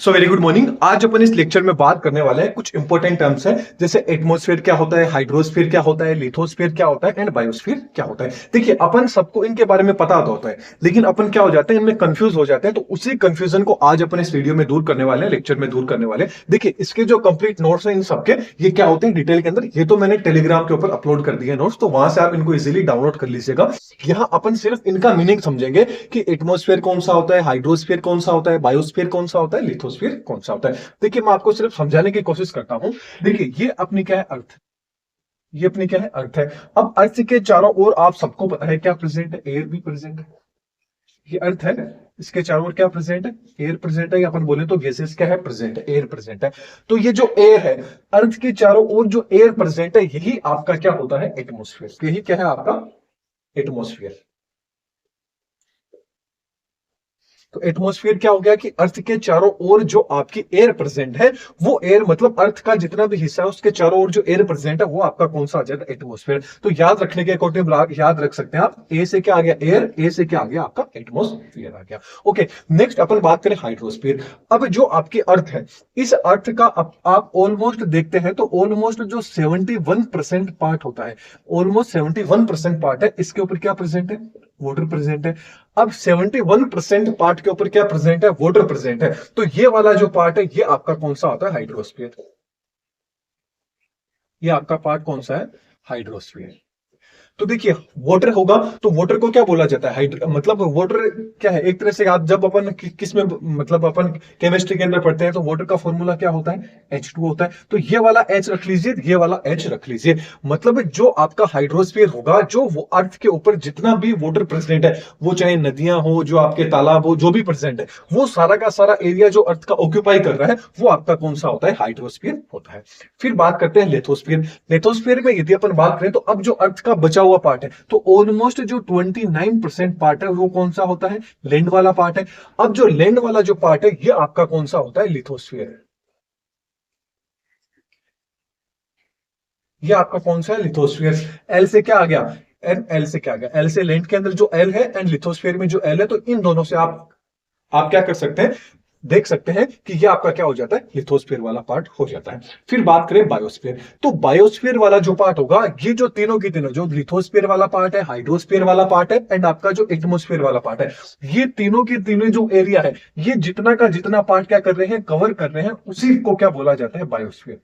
So very good morning. आज अपन इस lecture में बात करने वाले हैं कुछ इंपॉर्टेंट टर्म्स हैं, जैसे एटमॉस्फेयर क्या होता है, हाइड्रोस्फीयर क्या होता है, लिथोस्फीयर क्या होता है एंड बायोस्फीयर क्या होता है। देखिए, अपन सबको इनके बारे में पता तो होता है, लेकिन अपन क्या हो जाते हैं, इनमें कंफ्यूज हो जाते हैं। तो उसी कंफ्यूजन को आज अपन इस वीडियो में दूर करने वाले हैं, लेक्चर में दूर करने वाले हैं। देखिए, इसके जो कंप्लीट नोट्स हैं इन सबके, ये क्या होते हैं डिटेल के अंदर, ये तो मैंने टेलीग्राम के ऊपर अपलोड कर दिए नोट्स, तो वहां से आप इनको इजीली डाउनलोड कर लीजिएगा। यहाँ अपन सिर्फ इनका मीनिंग समझेंगे कि एटमॉस्फेयर कौन सा होता है, हाइड्रोस्फीयर कौन सा होता है, बायोस्फीयर कौन सा होता है, लिथोस्फीयर कौन सा होता है। देखिए, मैं आपको सिर्फ समझाने की कोशिश करता हूं। देखिए, ये अपनी क्या है, अर्थ। ये अपनी क्या है, अर्थ है। अब अर्थ के चारों ओर आप सबको पता है क्या प्रेजेंट है, एयर भी प्रेजेंट है। ये अर्थ है, इसके चारों ओर क्या प्रेजेंट है, एयर प्रेजेंट है। या अपन बोले तो गैसेस क्या है, प्रेजेंट है, एयर प्रेजेंट है। तो ये जो एयर है, अर्थ के चारों ओर जो एयर प्रेजेंट है, यही आपका क्या होता है, एटमोस्फेयर। यही क्या है आपका एटमोस्फेयर। तो एटमॉस्फेयर क्या हो गया कि अर्थ के चारों ओर जो आपकी एयर प्रेजेंट है, वो एयर मतलब अर्थ का जितना भी हिस्सा है उसके चारों ओर जो एयर प्रेजेंट है वो आपका कौन सा आ जाएगा, एटमॉस्फेयर। तो याद रखने के अकॉर्डिंग याद रख सकते हैं आप, ए से क्या आ गया एयर, ए से क्या आ गया आपका एटमॉस्फेयर आ गया। ओके, नेक्स्ट अपन बात करें हाइड्रोस्फीयर। अब जो आपकी अर्थ है, इस अर्थ का आप ऑलमोस्ट देखते हैं तो ऑलमोस्ट जो 71% पार्ट होता है, ऑलमोस्ट 71% पार्ट है, इसके ऊपर क्या प्रेजेंट है, वाटर प्रेजेंट है। अब 71% पार्ट के ऊपर क्या प्रेजेंट है, वाटर प्रेजेंट है। तो ये वाला जो पार्ट है ये आपका कौन सा होता है, हाइड्रोस्फीयर। ये आपका पार्ट कौन सा है, हाइड्रोस्फीयर। तो देखिए, वाटर होगा तो वाटर को क्या बोला जाता है, हाइड्रो मतलब वाटर क्या है, एक तरह से आप जब अपन किस में मतलब अपन केमिस्ट्री के अंदर पढ़ते हैं तो वाटर का फॉर्मूला क्या होता है, H2 होता है। तो ये वाला H रख लीजिए, ये वाला H रख लीजिए। मतलब जो आपका हाइड्रोस्फीयर होगा, जो वो अर्थ के ऊपर जितना भी वाटर प्रेजेंट है, वो चाहे नदियां हो, जो आपके तालाब हो, जो भी प्रेजेंट है, वो सारा का सारा एरिया जो अर्थ का ऑक्यूपाई कर रहा है, वो आपका कौन सा होता है, हाइड्रोस्फीयर होता है। फिर बात करते हैं लिथोस्फीयर। लिथोस्फीयर में यदि अपन बात करें तो अब जो अर्थ का बचा हुआ पार्ट है, तो ऑलमोस्ट जो 29% पार्ट है वो कौन सा होता है, लैंड वाला पार्ट है। अब जो लैंड वाला जो पार्ट है ये आपका कौन सा होता है, लिथोस्फीयर। ये आपका कौन सा है, लिथोस्फीयर। एल से क्या आ गया, एल से क्या आ गया, एल से लैंड के अंदर जो एल है एंड लिथोस्फीयर में जो एल है, तो इन दोनों से आप क्या कर सकते हैं, देख सकते हैं कि ये आपका क्या हो जाता है, लिथोस्फीयर वाला पार्ट हो जाता है। फिर बात करें बायोस्फीयर। तो बायोस्फीयर वाला जो पार्ट होगा, ये जो तीनों की तीनों, जो लिथोस्फीयर वाला पार्ट है, हाइड्रोस्फीयर वाला पार्ट है एंड आपका जो एटमोस्फीयर वाला पार्ट है, ये तीनों की तीनों जो एरिया है, ये जितना का जितना पार्ट क्या कर रहे हैं, कवर कर रहे हैं, उसी को क्या बोला जाता है, बायोस्फीयर।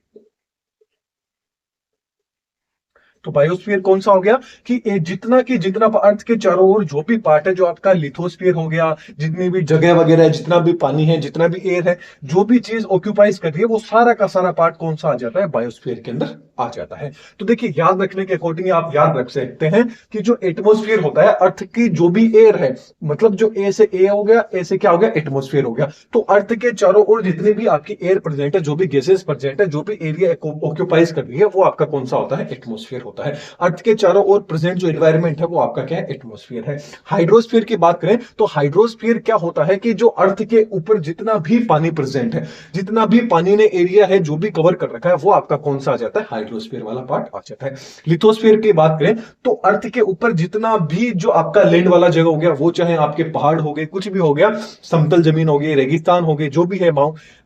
तो बायोस्फीयर कौन सा हो गया कि जितना की जितना अर्थ के चारों ओर जो भी पार्ट है, जो आपका लिथोस्फीयर हो गया, जितनी भी जगह वगैरह है, जितना भी पानी है, जितना भी एयर है, जो भी चीज ऑक्यूपाइज कर रही है, वो सारा का सारा पार्ट कौन सा आ जाता है, बायोस्फीयर के अंदर आ जाता है। तो देखिए, याद रखने के अकॉर्डिंग आप याद रख सकते हैं कि जो एटमोस्फीयर होता है, अर्थ की जो भी एयर है, मतलब जो ए से ए हो गया, ए से क्या हो गया, एटमोस्फीयर हो गया। तो अर्थ के चारों ओर जितनी भी आपकी एयर प्रेजेंट है, जो भी गैसेस प्रेजेंट है, जो भी एरिया ऑक्यूपाइज कर रही है, वो आपका कौन सा होता है, एटमोस्फीयर होता है। अर्थ के चारों ओर प्रेजेंट जो एनवायरमेंट है वो आपका क्या है, एटमोस्फीयर है। हाइड्रोस्फीयर की बात करें तो हाइड्रोस्फीयर क्या होता है कि जो अर्थ के ऊपर जितना भी पानी प्रेजेंट है, जितना भी पानी ने एरिया है जो भी कवर कर रखा है, वो आपका कौन सा आ जाता है, हाइड्रोस्फीयर वाला पार्ट आ जाता है। लिथोस्फीयर की बात करें तो अर्थ के ऊपर जितना भी जो आपका लैंड वाला जगह हो गया, वो चाहे आपके पहाड़ हो गए, कुछ भी हो गया, समतल जमीन हो गई, रेगिस्तान हो गए, जो भी है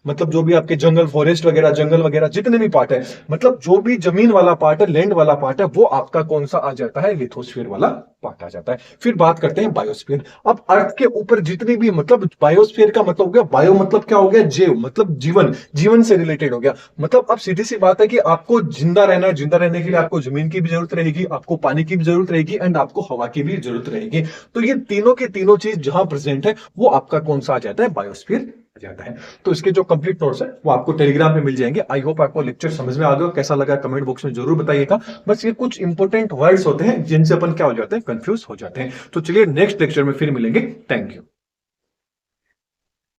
मतलब जो भी आपके जंगल, फॉरेस्ट वगैरह, जंगल वगैरह जितने भी पार्ट है, मतलब जो भी जमीन वाला पार्ट है, लैंड वाला पार्ट है, वो आपका कौन सा आ जाता है, लिथोस्फीयर वाला पार्ट आ जाता है। फिर बात करते हैं बायोस्फीयर। अब अर्थ के ऊपर जितनी भी, मतलब बायोस्फीयर का मतलब हो गया, बायो मतलब क्या हो गया, जीव मतलब जीवन, जीवन से रिलेटेड हो गया। मतलब अब सीधी सी बात है कि आपको जिंदा रहना है, जिंदा रहने के लिए आपको जमीन की भी जरूरत रहेगी, आपको पानी की भी जरूरत रहेगी एंड आपको हवा की भी जरूरत रहेगी। तो ये तीनों के तीनों चीज जहां प्रेजेंट है, वो आपका कौन सा आ जाता है, बायोस्फीयर जाता है। तो इसके जो कंप्लीट नोट्स है वो आपको टेलीग्राम पे मिल जाएंगे। आई होप आपको लेक्चर समझ में आ गया, कैसा लगा कमेंट बॉक्स में जरूर बताइएगा। बस ये कुछ इंपॉर्टेंट वर्ड्स होते हैं जिनसे अपन क्या हो जाते हैं, कंफ्यूज हो जाते हैं। तो चलिए नेक्स्ट लेक्चर में फिर मिलेंगे। Thank you.